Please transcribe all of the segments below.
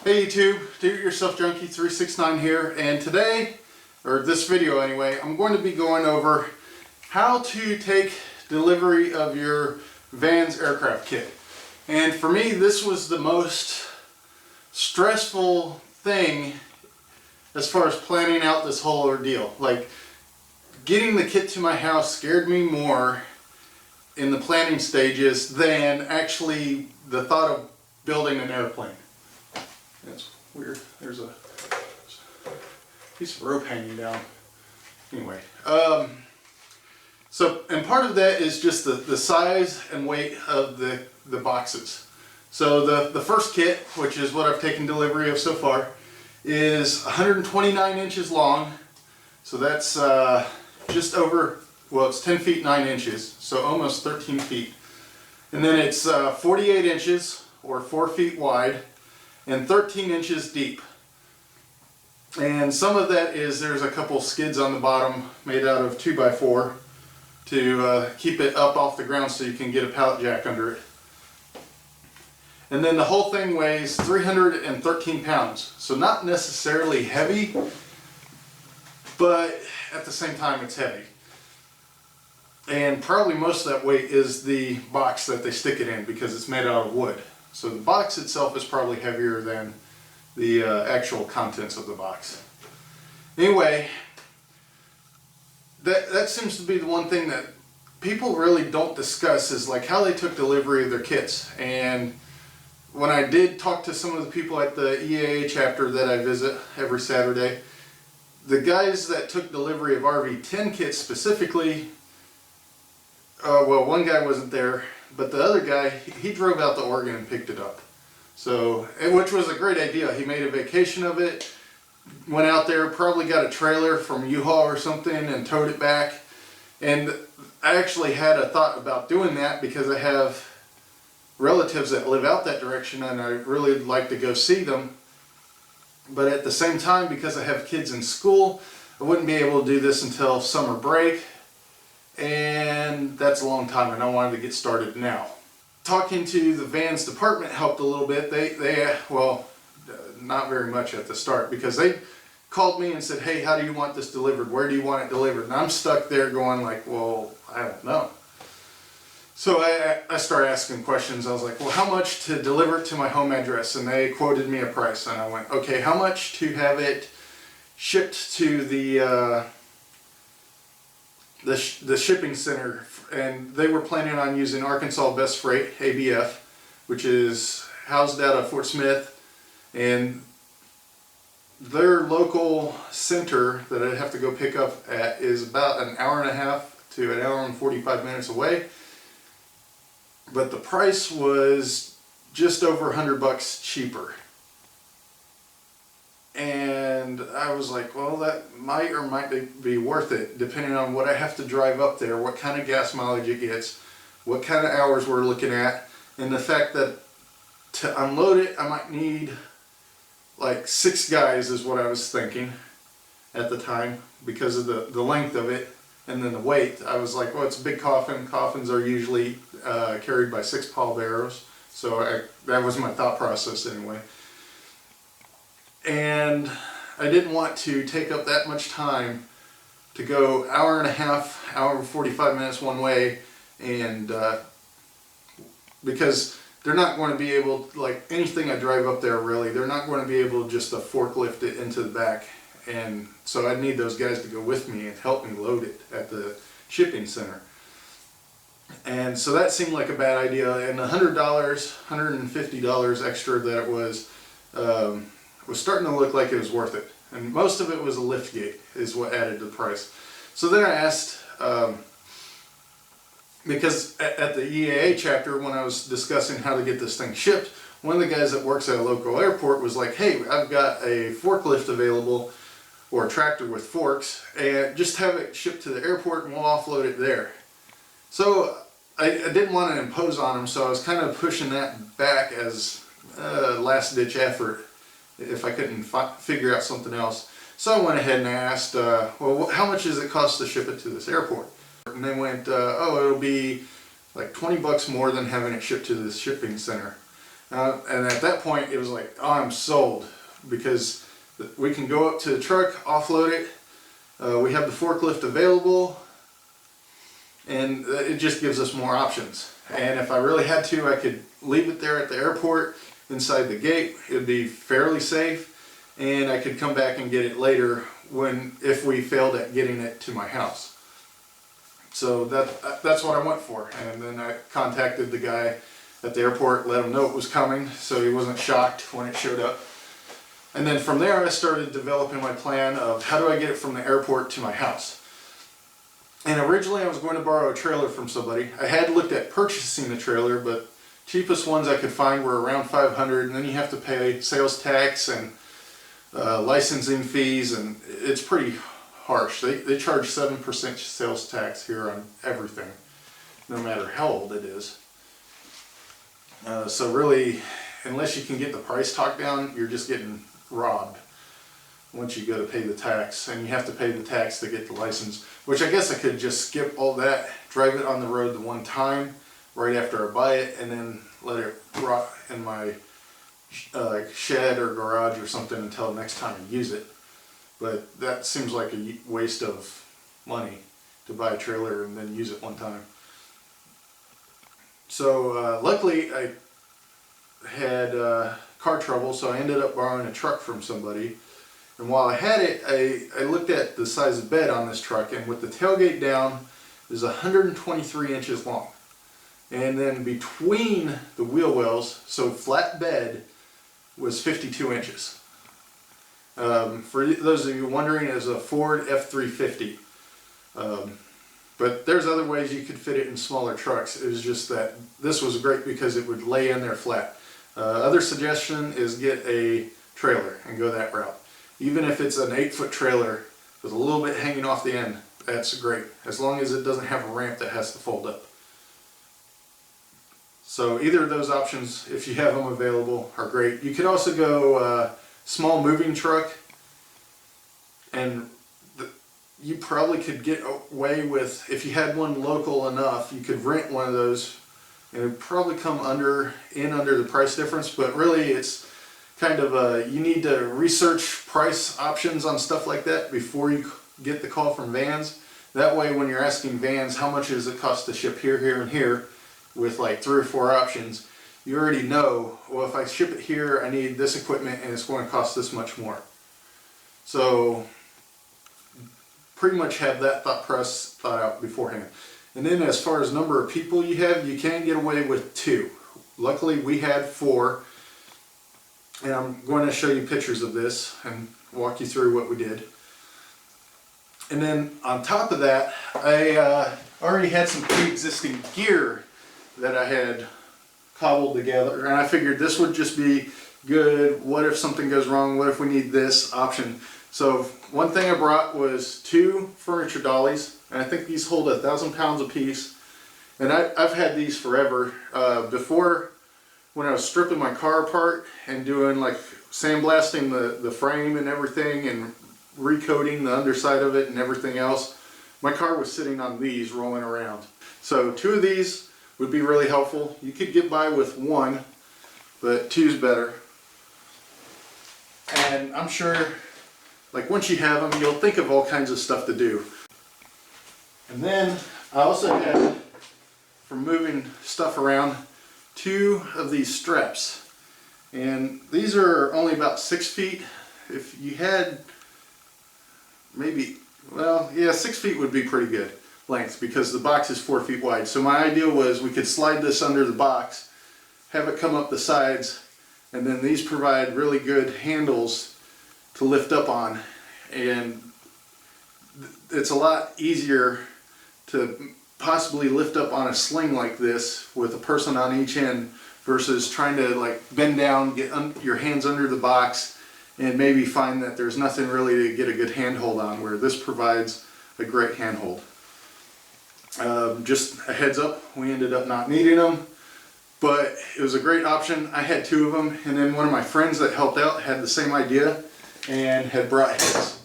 Hey YouTube, Do-It-Yourself Junkie 369 here, and today, or this video anyway, I'm going to be going over how to take delivery of your van's aircraft kit. And for me, this was the most stressful thing as far as planning out this whole ordeal. Like, getting the kit to my house scared me more in the planning stages than actually the thought of building an airplane. That's weird. There's a piece of rope hanging down. Anyway, and part of that is just the size and weight of the boxes. So the first kit, which is what I've taken delivery of so far, is 129 inches long. So that's just over, well, it's 10 feet 9 inches, so almost 13 feet. And then it's 48 inches or 4 feet wide and 13 inches deep. And some of that is there's a couple skids on the bottom made out of 2x4 to keep it up off the ground so you can get a pallet jack under it. And then the whole thing weighs 313 pounds. So not necessarily heavy, but at the same time it's heavy. And probably most of that weight is the box that they stick it in because it's made out of wood. So the box itself is probably heavier than the actual contents of the box. Anyway, that seems to be the one thing that people really don't discuss, is like how they took delivery of their kits. And when I did talk to some of the people at the EAA chapter that I visit every Saturday, the guys that took delivery of RV-10 kits specifically, well, one guy wasn't there, but the other guy, he drove out to Oregon and picked it up. So, which was a great idea. He made a vacation of it, went out there, probably got a trailer from U-Haul or something and towed it back. And I actually had a thought about doing that because I have relatives that live out that direction and I really like to go see them. But at the same time, because I have kids in school, I wouldn't be able to do this until summer break. And that's a long time, and I wanted to get started now. Talking to the vans department helped a little bit. They well, not very much at the start, because they called me and said, hey, how do you want this delivered? Where do you want it delivered? And I'm stuck there going like, well, I don't know. So I started asking questions. I was like, well, how much to deliver it to my home address? And they quoted me a price, and I went, okay, how much to have it shipped to the shipping center? And they were planning on using Arkansas Best Freight, ABF, which is housed out of Fort Smith, and their local center that I'd have to go pick up at is about an hour and a half to an hour and 45 minutes away. But the price was just over $100 cheaper. And I was like, well, that might or might be worth it, depending on what I have to drive up there, what kind of gas mileage it gets, what kind of hours we're looking at, and the fact that to unload it, I might need like 6 guys is what I was thinking at the time, because of the length of it and then the weight. I was like, well, it's a big coffin. Coffins are usually carried by 6 pallbearers, so that was my thought process anyway. And I didn't want to take up that much time to go hour and a half, hour and 45 minutes one way, and because they're not going to be able, like anything I drive up there really, they're not going to be able just to forklift it into the back. And so I need those guys to go with me and help me load it at the shipping center. And so that seemed like a bad idea, and $100, $150 extra that it was starting to look like it was worth it. And most of it was a lift gate is what added to the price. So then I asked, because at the EAA chapter, when I was discussing how to get this thing shipped, one of the guys that works at a local airport was like, hey, I've got a forklift available, or a tractor with forks, and just have it shipped to the airport and we'll offload it there. So I didn't want to impose on him, so I was kind of pushing that back as a last ditch effort if I couldn't figure out something else. So I went ahead and asked, well, how much does it cost to ship it to this airport? And they went, oh, it'll be like $20 more than having it shipped to the shipping center. And at that point it was like, oh, I'm sold, because we can go up to the truck, offload it, we have the forklift available, and it just gives us more options. And if I really had to, I could leave it there at the airport inside the gate. It would be fairly safe, and I could come back and get it later if we failed at getting it to my house. So that's what I went for. And then I contacted the guy at the airport, let him know it was coming, so he wasn't shocked when it showed up. And then from there I started developing my plan of how do I get it from the airport to my house. And originally I was going to borrow a trailer from somebody. I had looked at purchasing the trailer, but cheapest ones I could find were around $500, and then you have to pay sales tax and licensing fees, and it's pretty harsh. They charge 7% sales tax here on everything, no matter how old it is. So really, unless you can get the price talked down, you're just getting robbed once you go to pay the tax, and you have to pay the tax to get the license, which I guess I could just skip all that, drive it on the road the one time right after I buy it, and then let it rot in my shed or garage or something until next time I use it. But that seems like a waste of money to buy a trailer and then use it one time. So luckily I had car trouble, so I ended up borrowing a truck from somebody. And while I had it, I looked at the size of bed on this truck, and with the tailgate down, it was 123 inches long. And then between the wheel wells, so flat bed, was 52 inches. For those of you wondering, it is a Ford F-350. But there's other ways you could fit it in smaller trucks. It was just that this was great because it would lay in there flat. Other suggestion is get a trailer and go that route. Even if it's an 8-foot trailer with a little bit hanging off the end, that's great, as long as it doesn't have a ramp that has to fold up. So either of those options, if you have them available, are great. You could also go small moving truck, and you probably could get away with, if you had one local enough, you could rent one of those, and it would probably come under the price difference. But really it's kind of you need to research price options on stuff like that before you get the call from Vans. That way when you're asking Vans how much does it cost to ship here, here, and here, with like 3 or 4 options, you already know, well, if I ship it here I need this equipment and it's going to cost this much more. So pretty much have that thought out beforehand. And then as far as number of people you have, you can get away with 2. Luckily we had 4, and I'm going to show you pictures of this and walk you through what we did. And then on top of that, I already had some pre-existing gear that I had cobbled together, and I figured this would just be good. What if something goes wrong? What if we need this option? So one thing I brought was 2 furniture dollies, and I think these hold 1,000 pounds apiece. And I've had these forever. Before, when I was stripping my car apart and doing like sandblasting the frame and everything and recoating the underside of it and everything else, my car was sitting on these rolling around. So 2 of these would be really helpful. You could get by with 1, but 2's better. And I'm sure, like, once you have them, you'll think of all kinds of stuff to do. And then I also had, for moving stuff around, 2 of these straps. And these are only about 6 feet. If you had maybe, well, yeah, 6 feet would be pretty good length because the box is 4 feet wide. So my idea was we could slide this under the box, have it come up the sides, and then these provide really good handles to lift up on, and it's a lot easier to possibly lift up on a sling like this with a person on each end versus trying to like bend down, get your hands under the box, and maybe find that there's nothing really to get a good handhold on, where this provides a great handhold. Just a heads up, we ended up not needing them, but it was a great option. I had 2 of them, and then one of my friends that helped out had the same idea and had brought his.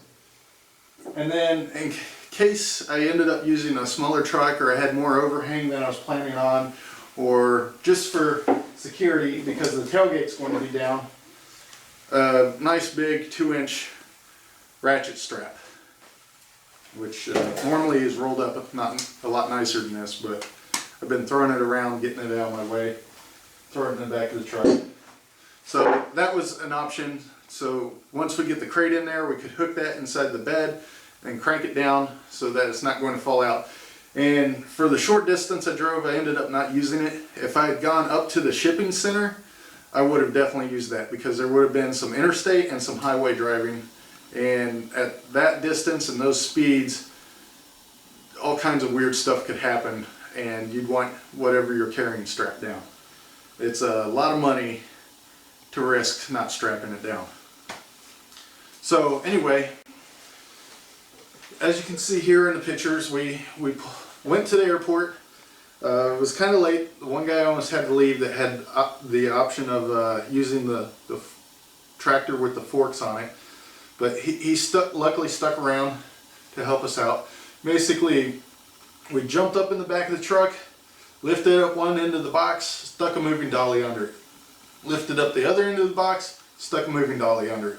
And then in case I ended up using a smaller truck, or I had more overhang than I was planning on, or just for security because the tailgate's going to be down, a nice big 2-inch ratchet strap, which normally is rolled up, not a lot nicer than this, but I've been throwing it around, getting it out of my way, throwing it in the back of the truck. So that was an option. So once we get the crate in there, we could hook that inside the bed and crank it down so that it's not going to fall out. And for the short distance I drove, I ended up not using it. If I had gone up to the shipping center, I would have definitely used that because there would have been some interstate and some highway driving. And at that distance and those speeds, all kinds of weird stuff could happen, and you'd want whatever you're carrying strapped down. It's a lot of money to risk not strapping it down. So anyway, as you can see here in the pictures, we went to the airport. It was kind of late. The one guy almost had to leave that had the option of using the tractor with the forks on it. But he luckily stuck around to help us out. Basically, we jumped up in the back of the truck, lifted up one end of the box, stuck a moving dolly under it. Lifted up the other end of the box, stuck a moving dolly under it.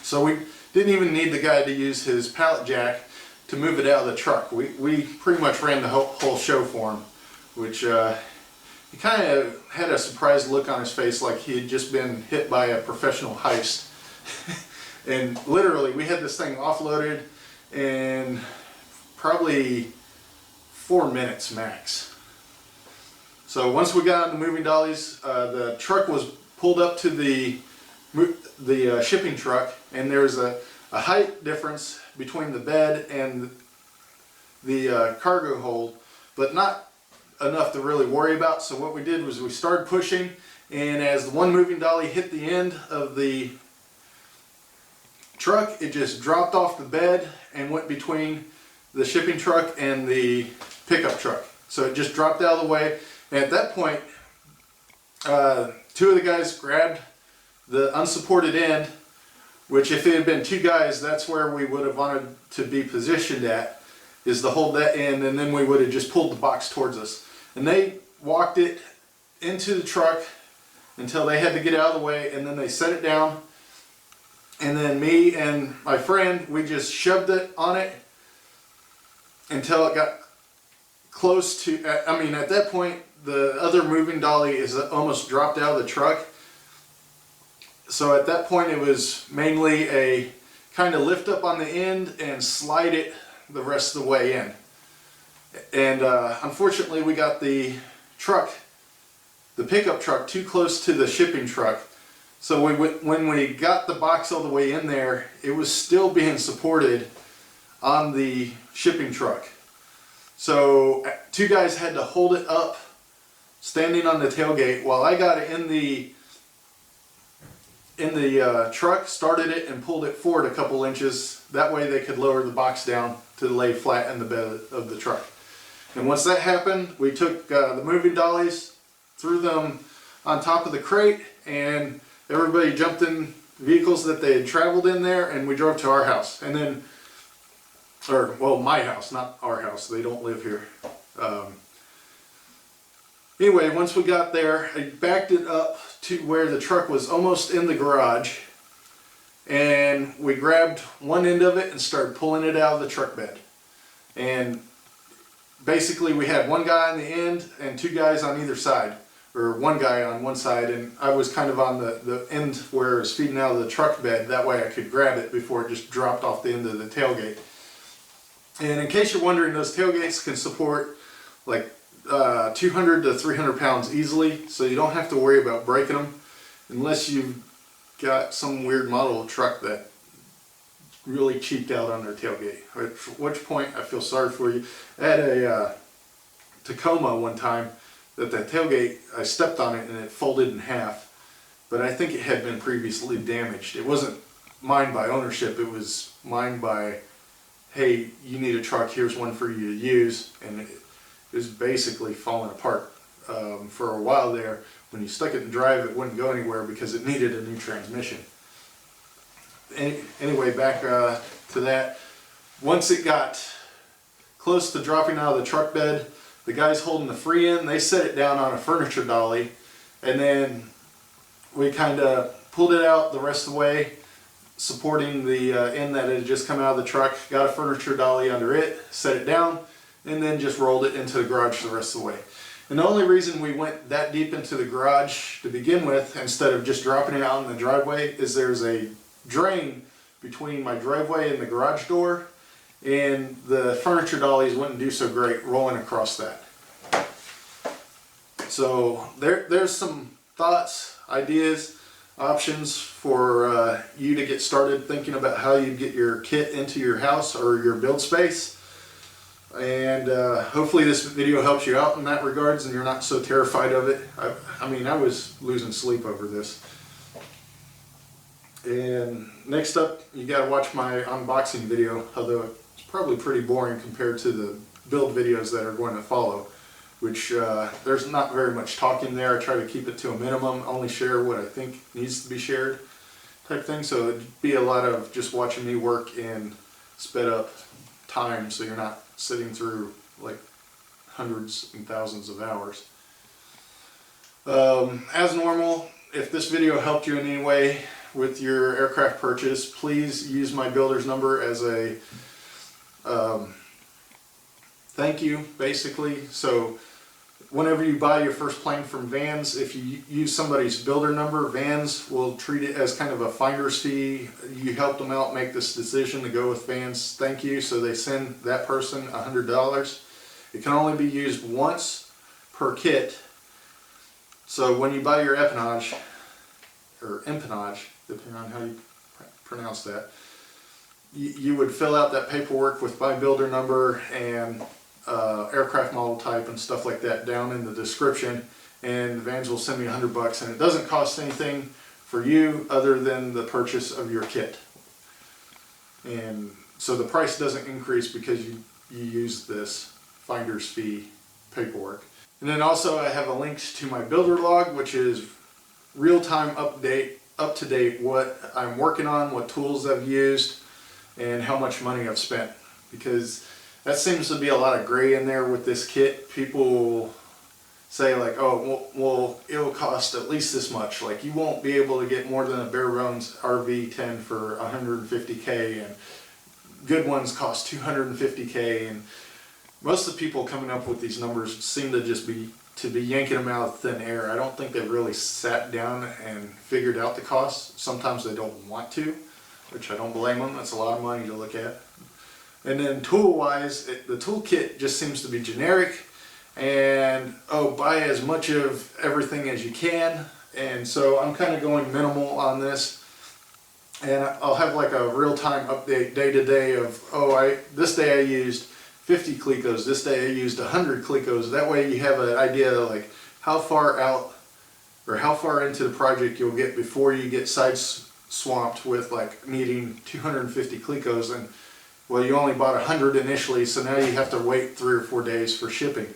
So we didn't even need the guy to use his pallet jack to move it out of the truck. We pretty much ran the whole show for him, which he kind of had a surprised look on his face like he had just been hit by a professional heist. And literally, we had this thing offloaded in probably 4 minutes max. So once we got on the moving dollies, the truck was pulled up to the shipping truck, and there was a height difference between the bed and the cargo hold, but not enough to really worry about. So what we did was we started pushing, and as the one moving dolly hit the end of the truck, it just dropped off the bed and went between the shipping truck and the pickup truck. So it just dropped out of the way. And at that point, 2 of the guys grabbed the unsupported end, which if it had been 2 guys, that's where we would have wanted to be positioned at, is to hold that end, and then we would have just pulled the box towards us. And they walked it into the truck until they had to get out of the way, and then they set it down. And then me and my friend, we just shoved it on it until it got close to, I mean, at that point, the other moving dolly is almost dropped out of the truck. So at that point, it was mainly a kind of lift up on the end and slide it the rest of the way in. And unfortunately, we got the truck, the pickup truck, too close to the shipping truck. So when we got the box all the way in there, it was still being supported on the shipping truck. So 2 guys had to hold it up, standing on the tailgate, while I got it in the truck, started it and pulled it forward a couple inches. That way they could lower the box down to lay flat in the bed of the truck. And once that happened, we took the moving dollies, threw them on top of the crate, and everybody jumped in vehicles that they had traveled in there, and we drove to our house. And then, or well, my house, not our house. They don't live here. Anyway, once we got there, I backed it up to where the truck was almost in the garage, and we grabbed one end of it and started pulling it out of the truck bed. And basically we had one guy on the end and 2 guys on either side, or one guy on one side, and I was kind of on the end where it was feeding out of the truck bed. That way I could grab it before it just dropped off the end of the tailgate. And in case you're wondering, those tailgates can support like 200 to 300 pounds easily, so you don't have to worry about breaking them unless you've got some weird model of truck that really cheaped out on their tailgate, at which point I feel sorry for you. I had a Tacoma one time that the tailgate, I stepped on it and it folded in half, but I think it had been previously damaged. It wasn't mined by ownership, it was mined by, hey, you need a truck, here's one for you to use, and it was basically falling apart. For a while there, when you stuck it in drive, it wouldn't go anywhere because it needed a new transmission. Anyway, back to that. Once it got close to dropping out of the truck bed, The guys holding the free end, they set it down on a furniture dolly, and then we kind of pulled it out the rest of the way, supporting the end that had just come out of the truck, got a furniture dolly under it, set it down, and then just rolled it into the garage the rest of the way. And the only reason we went that deep into the garage to begin with, instead of just dropping it out in the driveway, is there's a drain between my driveway and the garage door, and the furniture dollies wouldn't do so great rolling across that. So there's some thoughts, ideas, options for you to get started thinking about how you get your kit into your house or your build space. And hopefully this video helps you out in that regards and you're not so terrified of it. I mean, I was losing sleep over this. And next up, you got to watch my unboxing video, although it's probably pretty boring compared to the build videos that are going to follow, which there's not very much talking there. I try to keep it to a minimum, only share what I think needs to be shared type thing. So it'd be a lot of just watching me work in sped up time, so you're not sitting through like hundreds and thousands of hours. As normal, if this video helped you in any way with your aircraft purchase, please use my builder's number as a thank you, basically. So whenever you buy your first plane from Vans, if you use somebody's builder number, Vans will treat it as kind of a finder's fee. You helped them out make this decision to go with Vans, thank you. So they send that person $100. It can only be used once per kit. So when you buy your Empennage, or Empennage, depending on how you pronounce that, you would fill out that paperwork with my builder number and aircraft model type and stuff like that down in the description, and Vans will send me $100, and it doesn't cost anything for you other than the purchase of your kit. And so the price doesn't increase because you use this finder's fee paperwork. And then also I have a link to my builder log, which is real-time update, up-to-date what I'm working on, what tools I've used, and how much money I've spent, because that seems to be a lot of gray in there with this kit. People say like, oh, well, it'll cost at least this much. Like, you won't be able to get more than a bare bones RV-10 for $150K, and good ones cost $250K. And most of the people coming up with these numbers seem to just be yanking them out of thin air. I don't think they've really sat down and figured out the costs. Sometimes they don't want to, which I don't blame them. That's a lot of money to look at. And then tool-wise, the toolkit just seems to be generic, and oh, buy as much of everything as you can. And so I'm kind of going minimal on this, and I'll have like a real-time update day to day of, oh, this day I used 50 Clecos, this day I used 100 Clecos. That way you have an idea of like how far out or how far into the project you'll get before you get side swamped with like needing 250 Clecos, and well, you only bought 100 initially, so now you have to wait 3 or 4 days for shipping.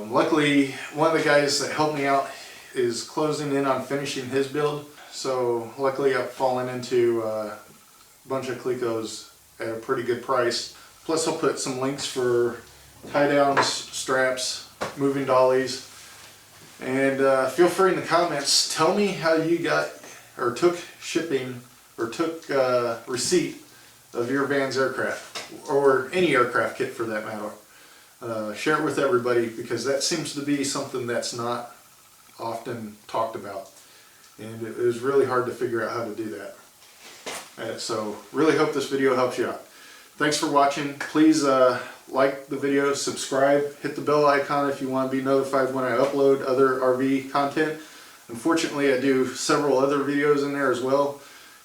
Luckily, one of the guys that helped me out is closing in on finishing his build, so luckily I've fallen into a bunch of Clecos at a pretty good price. Plus I'll put some links for tie downs, straps, moving dollies, and feel free in the comments, tell me how you got or took shipping or took receipt of your Vans aircraft, or any aircraft kit for that matter. Share it with everybody, because that seems to be something that's not often talked about, and it was really hard to figure out how to do that. So really hope this video helps you out. Thanks for watching. Please like the video, subscribe, hit the bell icon if you want to be notified when I upload other RV content. Unfortunately, I do several other videos in there as well,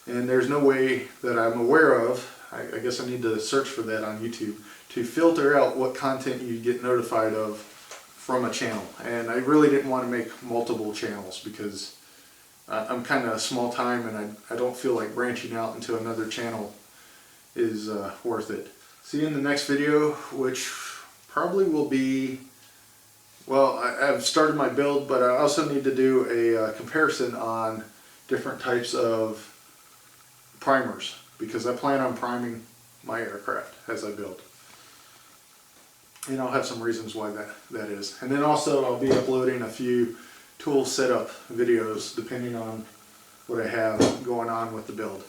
and there's no way that I'm aware of, I guess I need to search for that on YouTube, to filter out what content you get notified of from a channel. And I really didn't want to make multiple channels because I'm kind of small time, and I don't feel like branching out into another channel is worth it. See you in the next video, which probably will be, well, I've started my build, but I also need to do a comparison on different types of primers, because I plan on priming my aircraft as I build. and I'll have some reasons why that is. And then also I'll be uploading a few tool setup videos depending on what I have going on with the build.